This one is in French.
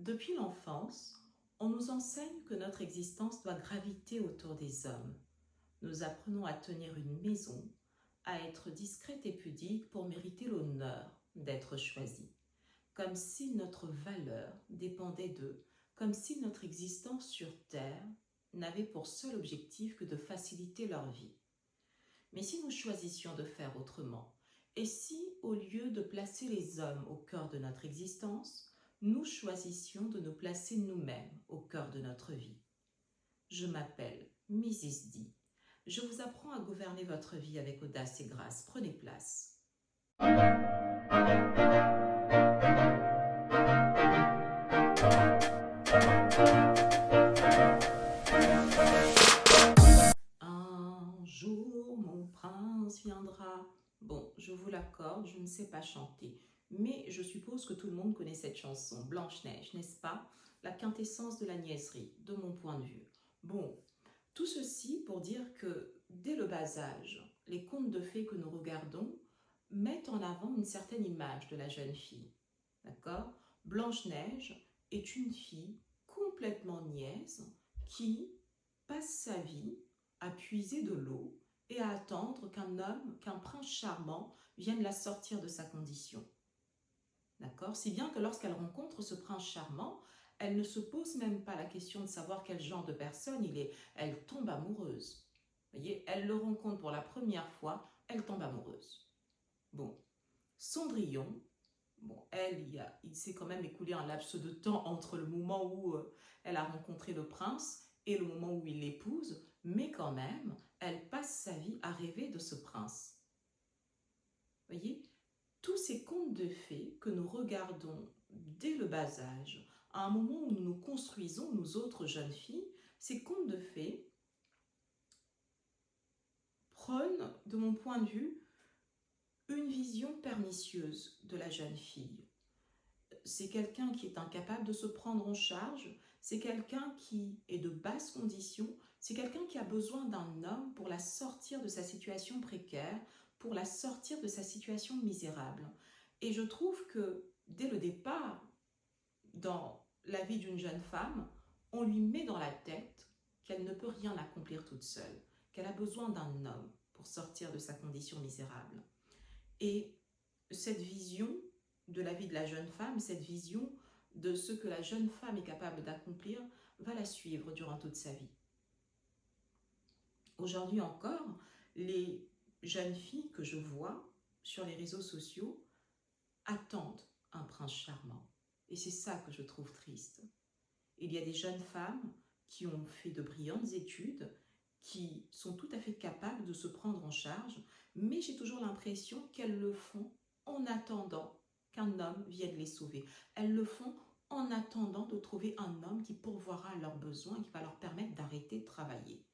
Depuis l'enfance, on nous enseigne que notre existence doit graviter autour des hommes. Nous apprenons à tenir une maison, à être discrète et pudique pour mériter l'honneur d'être choisie, comme si notre valeur dépendait d'eux, comme si notre existence sur Terre n'avait pour seul objectif que de faciliter leur vie. Mais si nous choisissions de faire autrement, et si, au lieu de placer les hommes au cœur de notre existence, nous choisissions de nous placer nous-mêmes au cœur de notre vie? Je m'appelle Mrs. D. Je vous apprends à gouverner votre vie avec audace et grâce. Prenez place. Un jour, mon prince viendra. Bon, je vous l'accorde, je ne sais pas chanter, mais je suppose que tout le monde connaît cette chanson, Blanche-Neige, n'est-ce pas? La quintessence de la niaiserie, de mon point de vue. Bon, tout ceci pour dire que, dès le bas âge, les contes de fées que nous regardons mettent en avant une certaine image de la jeune fille. D'accord? Blanche-Neige est une fille complètement niaise qui passe sa vie à puiser de l'eau et à attendre qu'un homme, qu'un prince charmant vienne la sortir de sa condition. D'accord? Si bien que lorsqu'elle rencontre ce prince charmant, elle ne se pose même pas la question de savoir quel genre de personne il est. Elle tombe amoureuse. Vous voyez, elle le rencontre pour la première fois, elle tombe amoureuse. Bon, Cendrillon, bon, il s'est quand même écoulé un laps de temps entre le moment où elle a rencontré le prince et le moment où il l'épouse, mais quand même, elle passe sa vie à rêver de ce prince. Vous voyez, tous ces contes de fées que nous regardons dès le bas âge, à un moment où nous nous construisons, nous autres jeunes filles, ces contes de fées prônent, de mon point de vue, une vision pernicieuse de la jeune fille. C'est quelqu'un qui est incapable de se prendre en charge, c'est quelqu'un qui est de basse condition, c'est quelqu'un qui a besoin d'un homme pour la sortir de sa situation précaire, pour la sortir de sa situation misérable. Et je trouve que dès le départ, dans la vie d'une jeune femme, on lui met dans la tête qu'elle ne peut rien accomplir toute seule, qu'elle a besoin d'un homme pour sortir de sa condition misérable. Et cette vision de la vie de la jeune femme, cette vision de ce que la jeune femme est capable d'accomplir, va la suivre durant toute sa vie. Aujourd'hui encore, les jeunes filles que je vois sur les réseaux sociaux attendent un prince charmant. Et c'est ça que je trouve triste. Il y a des jeunes femmes qui ont fait de brillantes études, qui sont tout à fait capables de se prendre en charge, mais j'ai toujours l'impression qu'elles le font en attendant qu'un homme vienne les sauver. Elles le font en attendant de trouver un homme qui pourvoira à leurs besoins et qui va leur permettre d'arrêter de travailler.